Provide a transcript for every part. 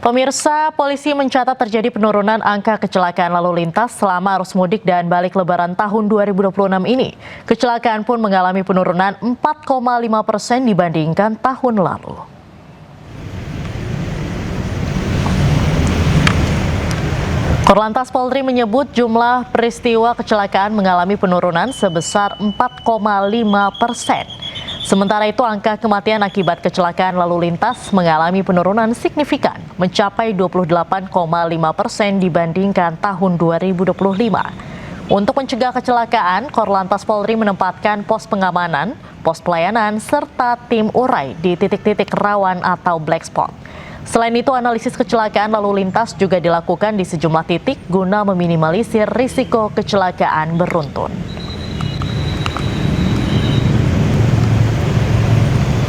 Pemirsa, polisi mencatat terjadi penurunan angka kecelakaan lalu lintas selama arus mudik dan balik lebaran tahun 2026 ini. Kecelakaan pun mengalami penurunan 4,5% dibandingkan tahun lalu. Korlantas Polri menyebut jumlah peristiwa kecelakaan mengalami penurunan sebesar 4,5%. Sementara itu, angka kematian akibat kecelakaan lalu lintas mengalami penurunan signifikan, mencapai 28,5% dibandingkan tahun 2025. Untuk mencegah kecelakaan, Korlantas Polri menempatkan pos pengamanan, pos pelayanan, serta tim urai di titik-titik rawan atau black spot. Selain itu, analisis kecelakaan lalu lintas juga dilakukan di sejumlah titik guna meminimalisir risiko kecelakaan beruntun.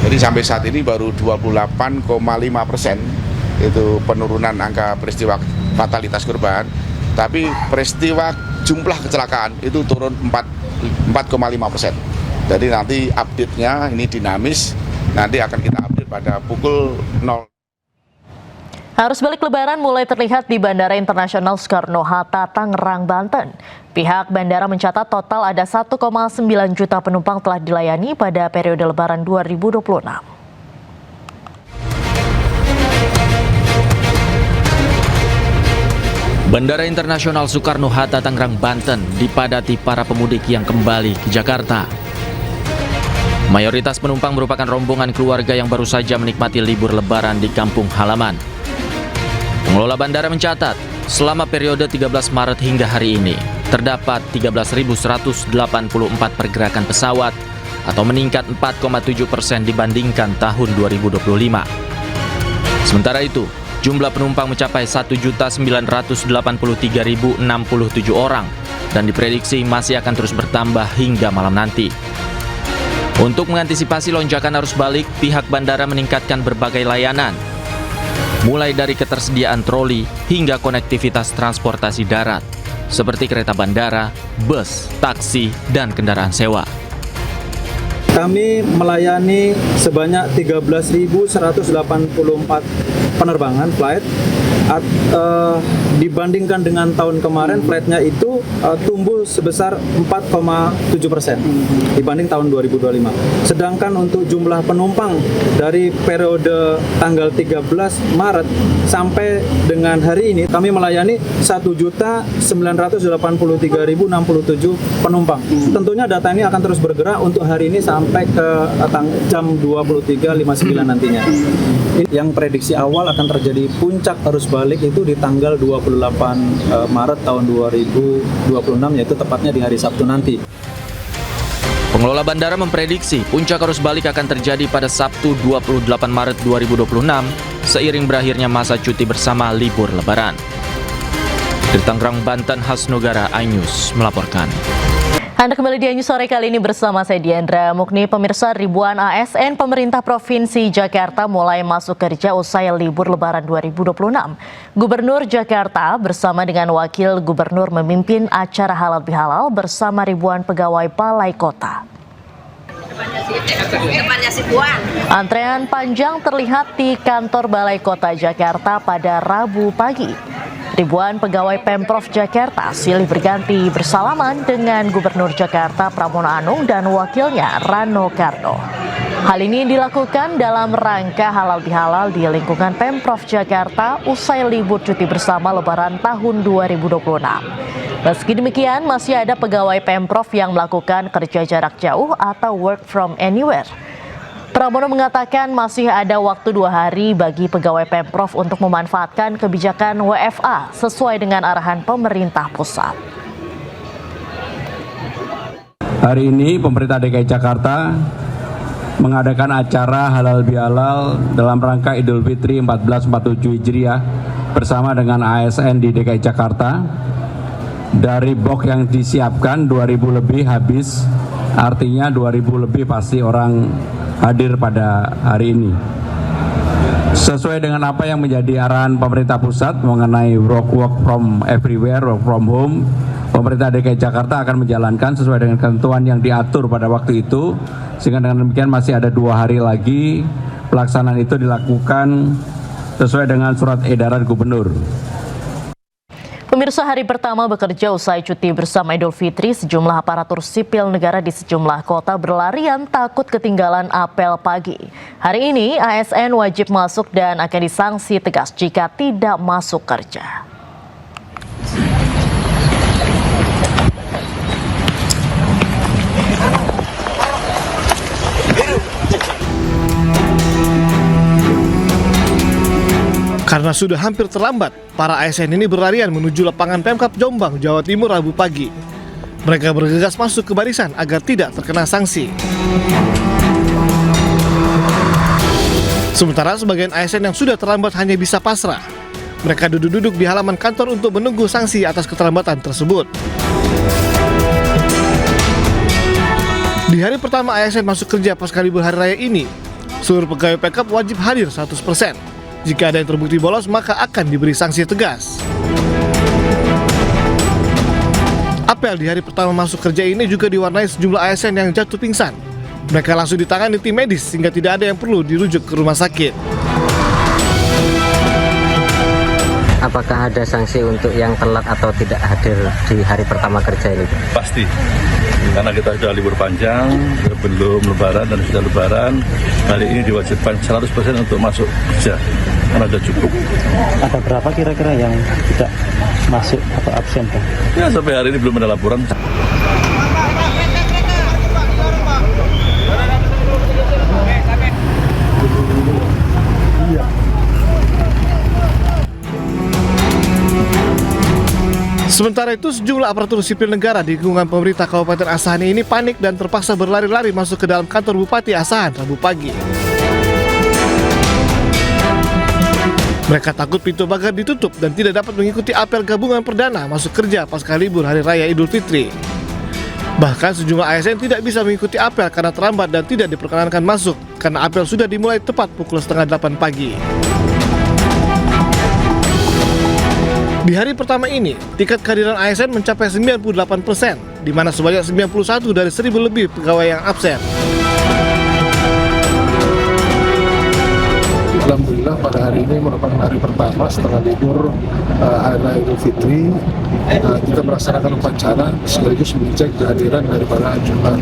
Jadi sampai saat ini baru 28,5% itu penurunan angka peristiwa fatalitas korban, tapi peristiwa jumlah kecelakaan itu turun 4,5%. Jadi nanti update-nya ini dinamis, nanti akan kita update pada pukul 0. Arus balik lebaran mulai terlihat di Bandara Internasional Soekarno-Hatta, Tangerang, Banten. Pihak bandara mencatat total ada 1,9 juta penumpang telah dilayani pada periode lebaran 2026. Bandara Internasional Soekarno-Hatta, Tangerang, Banten dipadati para pemudik yang kembali ke Jakarta. Mayoritas penumpang merupakan rombongan keluarga yang baru saja menikmati libur lebaran di kampung halaman. Pengelola bandara mencatat, selama periode 13 Maret hingga hari ini, terdapat 13.184 pergerakan pesawat atau meningkat 4,7% dibandingkan tahun 2025. Sementara itu, jumlah penumpang mencapai 1.983.067 orang dan diprediksi masih akan terus bertambah hingga malam nanti. Untuk mengantisipasi lonjakan arus balik, pihak bandara meningkatkan berbagai layanan, mulai dari ketersediaan troli hingga konektivitas transportasi darat, seperti kereta bandara, bus, taksi, dan kendaraan sewa. Kami melayani sebanyak 13.184 penerbangan flight. Dibandingkan dengan tahun kemarin, flightnya itu tumbuh sebesar 4,7% dibanding tahun 2025. Sedangkan untuk jumlah penumpang dari periode tanggal 13 Maret sampai dengan hari ini, kami melayani 1.983.067 penumpang. Tentunya data ini akan terus bergerak untuk hari ini sampai ke jam 23.59 nantinya. Yang prediksi awal akan terjadi puncak arus balik itu di tanggal 28 Maret tahun 2026, yaitu tepatnya di hari Sabtu nanti. Pengelola bandara memprediksi puncak arus balik akan terjadi pada Sabtu 28 Maret 2026 seiring berakhirnya masa cuti bersama libur lebaran. Dari Tangerang, Banten, Hasnugara, iNews melaporkan. Anda kembali di iNews sore kali ini bersama saya Diandra Mukni. Pemirsa, ribuan ASN pemerintah Provinsi Jakarta mulai masuk kerja usai libur lebaran 2026. Gubernur Jakarta bersama dengan Wakil Gubernur memimpin acara halal bihalal bersama ribuan pegawai balai kota. Antrean panjang terlihat di kantor Balai Kota Jakarta pada Rabu pagi. Ribuan pegawai Pemprov Jakarta silih berganti bersalaman dengan Gubernur Jakarta Pramono Anung dan wakilnya Rano Karno. Hal ini dilakukan dalam rangka halal bihalal di lingkungan Pemprov Jakarta usai libur cuti bersama Lebaran tahun 2026. Meski demikian, masih ada pegawai Pemprov yang melakukan kerja jarak jauh atau work from anywhere. Pramono mengatakan masih ada waktu 2 hari bagi pegawai Pemprov untuk memanfaatkan kebijakan WFA sesuai dengan arahan pemerintah pusat. Hari ini pemerintah DKI Jakarta mengadakan acara halal bihalal dalam rangka Idul Fitri 1447 Hijriah bersama dengan ASN di DKI Jakarta. Dari box yang disiapkan 2.000 lebih habis, artinya 2.000 lebih pasti orang hadir pada hari ini. Sesuai dengan apa yang menjadi arahan pemerintah pusat mengenai work from everywhere, work from home, pemerintah DKI Jakarta akan menjalankan sesuai dengan ketentuan yang diatur pada waktu itu, sehingga dengan demikian masih ada 2 hari lagi pelaksanaan itu dilakukan sesuai dengan surat edaran gubernur. Pemirsa, hari pertama bekerja usai cuti bersama Idul Fitri, sejumlah aparatur sipil negara di sejumlah kota berlarian takut ketinggalan apel pagi. Hari ini ASN wajib masuk dan akan disanksi tegas jika tidak masuk kerja. Karena sudah hampir terlambat, para ASN ini berlarian menuju lapangan Pemkab Jombang, Jawa Timur Rabu pagi. Mereka bergegas masuk ke barisan agar tidak terkena sanksi. Sementara sebagian ASN yang sudah terlambat hanya bisa pasrah. Mereka duduk-duduk di halaman kantor untuk menunggu sanksi atas keterlambatan tersebut. Di hari pertama ASN masuk kerja pasca libur hari raya ini, seluruh pegawai Pemkab wajib hadir 100%. Jika ada yang terbukti bolos, maka akan diberi sanksi tegas. Apel di hari pertama masuk kerja ini juga diwarnai sejumlah ASN yang jatuh pingsan. Mereka langsung ditangani tim medis sehingga tidak ada yang perlu dirujuk ke rumah sakit. Apakah ada sanksi untuk yang telat atau tidak hadir di hari pertama kerja ini? Pasti, karena kita sudah libur panjang, belum lebaran dan sudah lebaran, hari ini diwajibkan 100% untuk masuk kerja, karena sudah cukup. Ada berapa kira-kira yang tidak masuk atau absen, Pak? Ya, sampai hari ini belum ada laporan. Sementara itu, sejumlah aparatur sipil negara di lingkungan pemerintah Kabupaten Asahan ini panik dan terpaksa berlari-lari masuk ke dalam kantor Bupati Asahan Rabu pagi. Mereka takut pintu pagar ditutup dan tidak dapat mengikuti apel gabungan perdana masuk kerja pasca libur Hari Raya Idul Fitri. Bahkan sejumlah ASN tidak bisa mengikuti apel karena terlambat dan tidak diperkenankan masuk karena apel sudah dimulai tepat pukul 7:30 pagi. Di hari pertama ini, tingkat kehadiran ASN mencapai 98%, di mana sebanyak 91 dari 1.000 lebih pegawai yang absen. Alhamdulillah pada hari ini merupakan hari pertama setelah libur Hari Raya Idul Fitri. Kita melaksanakan upacara sekaligus mengecek kehadiran daripada jumlah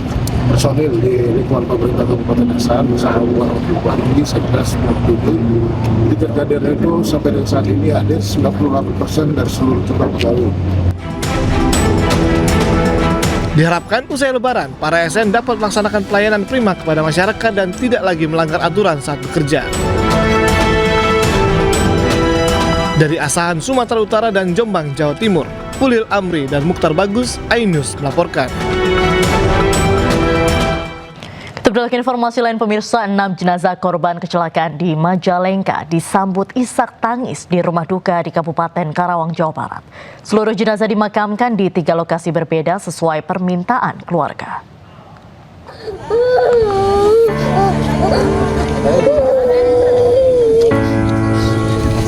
personil di lingkungan pemerintah Kabupaten Asahan bersama Bupati, Satgas, Bupati. Jadi kehadiran itu sampai dengan saat ini hadir 98% dari seluruh jumlah pegawai. Diharapkan usai lebaran, para ASN dapat melaksanakan pelayanan prima kepada masyarakat dan tidak lagi melanggar aturan saat bekerja. Dari Asahan, Sumatera Utara dan Jombang, Jawa Timur, Ulil Amri dan Mukhtar Bagus, iNews melaporkan. Kita beralih ke informasi lain, pemirsa. 6 jenazah korban kecelakaan di Majalengka disambut isak tangis di rumah duka di Kabupaten Karawang, Jawa Barat. Seluruh jenazah dimakamkan di 3 lokasi berbeda sesuai permintaan keluarga.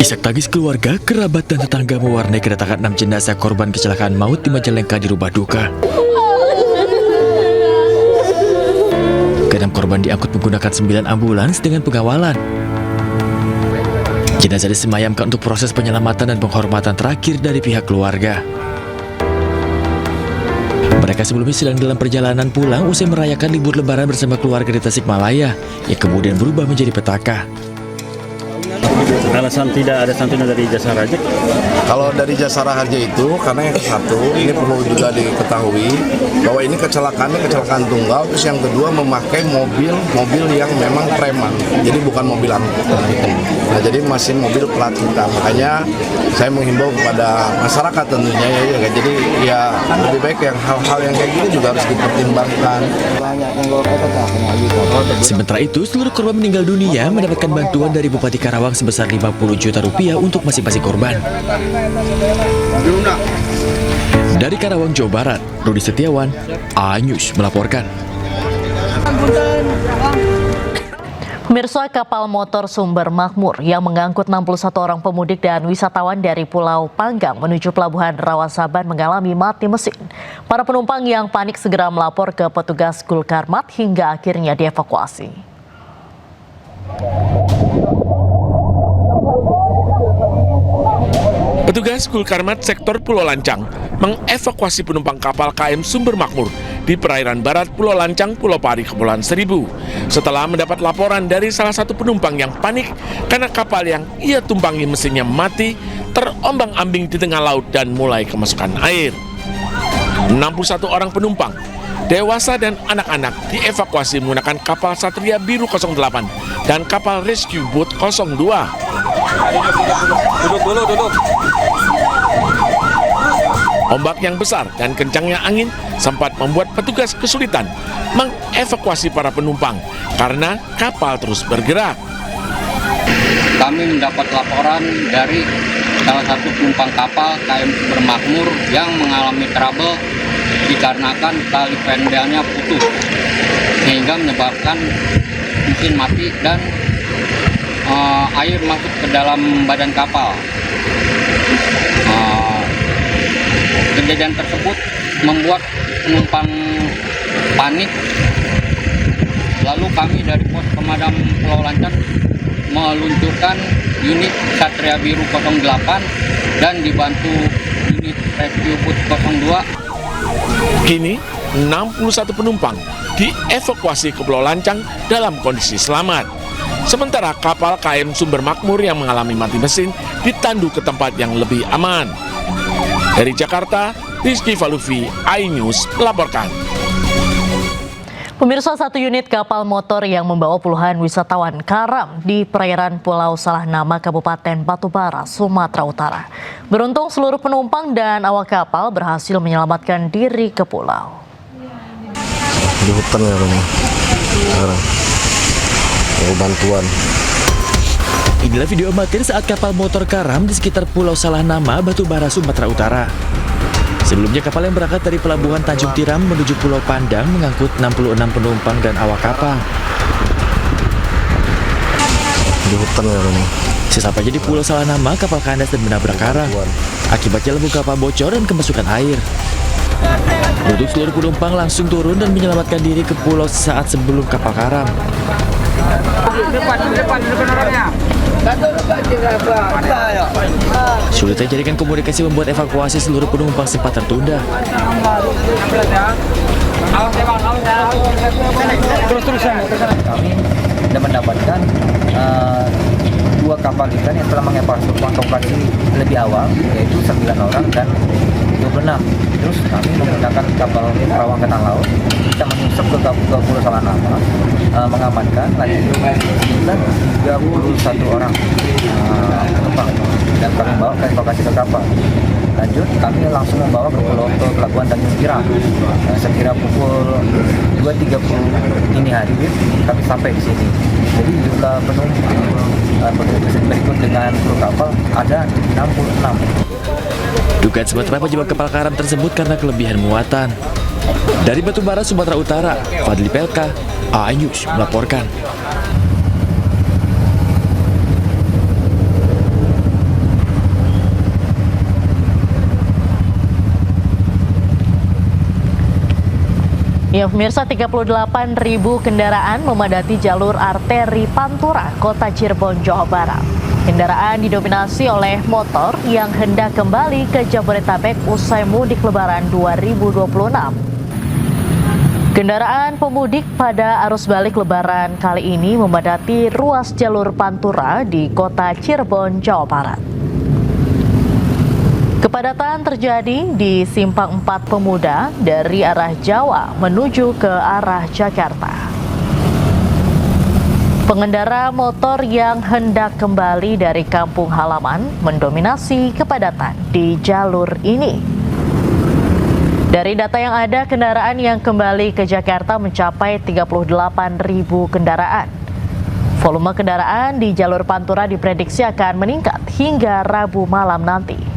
Isak tangis keluarga, kerabat dan tetangga mewarnai kedatangan 6 jenazah korban kecelakaan maut di Majalengka di rumah duka. Ke-6 korban diangkut menggunakan 9 ambulans dengan pengawalan. Jenazah disemayamkan untuk proses penyelamatan dan penghormatan terakhir dari pihak keluarga. Mereka sebelumnya sedang dalam perjalanan pulang usai merayakan libur lebaran bersama keluarga di Tasikmalaya, yang kemudian berubah menjadi petaka. Alasan tidak ada santunan dari Jasara Harja? Kalau dari Jasara Harja itu, karena yang satu, ini perlu juga diketahui bahwa ini kecelakaan tunggal, terus yang kedua memakai mobil yang memang preman, jadi bukan mobil angkutan. Nah, jadi masih mobil plat hitam. Makanya saya menghimbau kepada masyarakat tentunya ya, jadi ya lebih baik yang hal-hal yang kayak gini juga harus dipertimbangkan. Sementara itu, seluruh korban meninggal dunia mendapatkan bantuan dari Bupati Karawang sebesar 50 juta rupiah untuk masing-masing korban. Dari Karawang, Jawa Barat, Rudi Setiawan, iNews melaporkan. Pemirsa, kapal motor Sumber Makmur yang mengangkut 61 orang pemudik dan wisatawan dari Pulau Panggang menuju Pelabuhan Rawasaban mengalami mati mesin. Para penumpang yang panik segera melapor ke petugas Gulkarmat hingga akhirnya dievakuasi. Petugas Gulkarmat sektor Pulau Lancang mengevakuasi penumpang kapal KM Sumber Makmur di perairan barat Pulau Lancang, Pulau Pari, Kepulauan Seribu. Setelah mendapat laporan dari salah satu penumpang yang panik karena kapal yang ia tumpangi mesinnya mati, terombang-ambing di tengah laut dan mulai kemasukan air. 61 orang penumpang, dewasa dan anak-anak dievakuasi menggunakan kapal Satria Biru 08 dan kapal Rescue Boat 02. Duduk. Ombak yang besar dan kencangnya angin sempat membuat petugas kesulitan mengevakuasi para penumpang karena kapal terus bergerak. Kami mendapat laporan dari salah satu penumpang kapal KM Sumber Makmur yang mengalami trouble dikarenakan tali pendelnya putus sehingga menyebabkan mesin mati dan air masuk ke dalam badan kapal. Kejadian tersebut membuat penumpang panik. Lalu kami dari pos pemadam Pulau Lancang meluncurkan unit Satria Biru 08 dan dibantu unit Rescue Boat 02. Kini 61 penumpang dievakuasi ke Pulau Lancang dalam kondisi selamat. Sementara kapal KM Sumber Makmur yang mengalami mati mesin ditandu ke tempat yang lebih aman. Dari Jakarta, Rizky Falufi, iNews melaporkan. Pemirsa, satu unit kapal motor yang membawa puluhan wisatawan karam di perairan Pulau Salahnama, Kabupaten Batubara, Sumatera Utara. Beruntung seluruh penumpang dan awak kapal berhasil menyelamatkan diri ke pulau. Di hutan ya ini. Sekarang. Bantuan. Inilah video amatir saat kapal motor karam di sekitar Pulau Salahnama, Batubara, Sumatera Utara. Sebelumnya kapal yang berangkat dari pelabuhan Tanjung Tiram menuju Pulau Pandang mengangkut 66 penumpang dan awak kapal. Di hutan ya ini. Sesampainya di Pulau Salahnama, kapal kandas dan menabrak karang. Akibatnya lembu kapal bocor dan kemasukan air. Untuk seluruh penumpang langsung turun dan menyelamatkan diri ke pulau saat sebelum kapal karam. Sulitnya jaringan komunikasi membuat evakuasi seluruh penumpang sempat tertunda. Kami sudah mendapatkan dua kapal ikan yang telah mengevakuasi lebih awal, yaitu 9 orang dan 26. Terus kami menggunakan kapal perawan kenal laut, kita menyusup ke Pulau Salahnama, mengamankan lagi 31 orang penumpang dan kami bawa ke evakuasi ke kapal. Lanjut, kami langsung membawa ke pelabuhan Tanjung Tiram. Sekira pukul 2.30 dini hari kami sampai di sini. Jadi jumlah penumpang berikut dengan kru kapal ada 66. Dugaan sementara penyebab kapal karam tersebut karena kelebihan muatan. Dari Batubara, Sumatera Utara, Fadli Pelka, iNews melaporkan. Ya, pemirsa, 38.000 kendaraan memadati jalur arteri Pantura, Kota Cirebon, Jawa Barat. Kendaraan didominasi oleh motor yang hendak kembali ke Jabodetabek usai mudik Lebaran 2026. Kendaraan pemudik pada arus balik Lebaran kali ini memadati ruas jalur Pantura di Kota Cirebon, Jawa Barat. Kepadatan terjadi di Simpang 4 Pemuda dari arah Jawa menuju ke arah Jakarta. Pengendara motor yang hendak kembali dari kampung halaman mendominasi kepadatan di jalur ini. Dari data yang ada, kendaraan yang kembali ke Jakarta mencapai 38.000 kendaraan. Volume kendaraan di jalur Pantura diprediksi akan meningkat hingga Rabu malam nanti.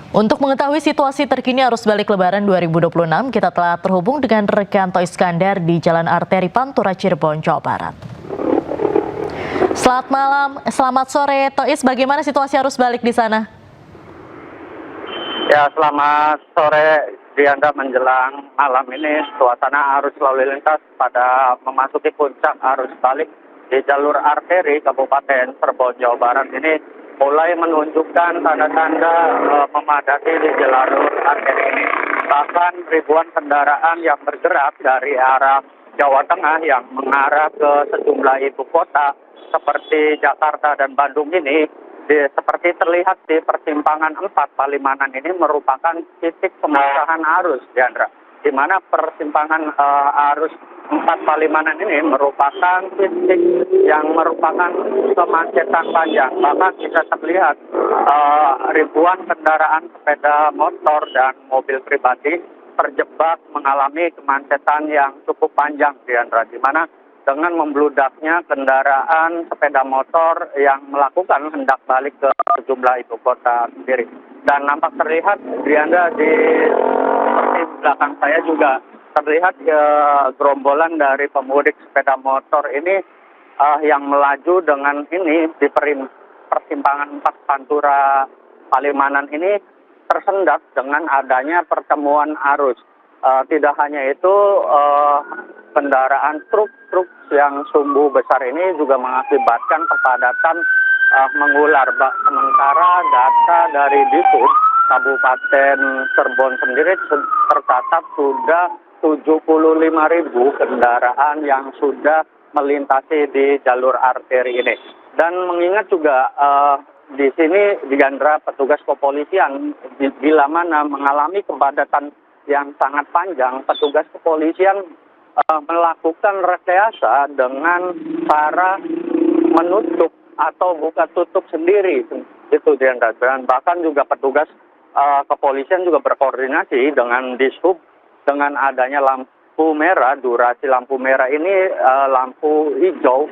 Untuk mengetahui situasi terkini arus balik Lebaran 2026, kita telah terhubung dengan rekan Toh Iskandar di Jalan Arteri Pantura, Cirebon, Jawa Barat. Selamat malam, selamat sore, Tois. Bagaimana situasi arus balik di sana? Ya, selamat sore Dianda, menjelang malam ini suasana arus lalu lintas pada memasuki puncak arus balik di jalur arteri Kabupaten Cirebon, Jawa Barat ini mulai menunjukkan tanda-tanda memadati di jalur arteri ini. Bahkan ribuan kendaraan yang bergerak dari arah Jawa Tengah yang mengarah ke sejumlah ibu kota seperti Jakarta dan Bandung ini, seperti terlihat di persimpangan 4 Palimanan ini merupakan titik pemecahan arus, Diandra. Di mana persimpangan arus 4 Palimanan ini merupakan titik yang merupakan kemacetan panjang. Bahkan bisa terlihat ribuan kendaraan sepeda motor dan mobil pribadi terjebak mengalami kemacetan yang cukup panjang, Diandra. Di mana dengan membludaknya kendaraan sepeda motor yang melakukan hendak balik ke sejumlah ibu kota sendiri. Dan nampak terlihat, Dianda, seperti belakang saya juga terlihat gerombolan dari pemudik sepeda motor ini yang melaju dengan ini di persimpangan 4 Pantura Palimanan ini tersendat dengan adanya pertemuan arus. Tidak hanya itu, kendaraan truk yang sumbu besar ini juga mengakibatkan kepadatan mengular. Sementara data dari Dishub Kabupaten Cirebon sendiri tercatat sudah 75.000 kendaraan yang sudah melintasi di jalur arteri ini. Dan mengingat juga di sini digandra petugas kepolisian, bila mana mengalami kepadatan yang sangat panjang, petugas kepolisian melakukan rekayasa dengan cara menutup atau buka tutup sendiri, itu Diandra. Dan bahkan juga petugas kepolisian juga berkoordinasi dengan Dishub dengan adanya lampu merah, durasi lampu merah ini lampu hijau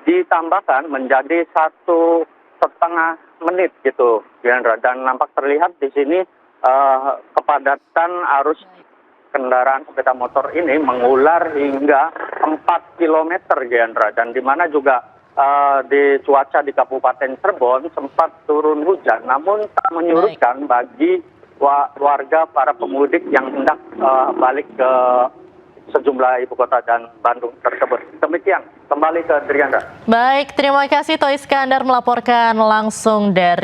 ditambahkan menjadi 1,5 menit gitu, Diandra. Dan nampak terlihat di sini kepadatan arus kendaraan sepeda motor ini mengular hingga 4 km, Diandra. Dan di mana juga di cuaca di Kabupaten Cirebon sempat turun hujan, namun tak menyurutkan bagi warga para pemudik yang hendak balik ke sejumlah ibu kota dan Bandung tersebut. Demikian, kembali ke Drianda. Baik, terima kasih Toy Iskandar melaporkan langsung dari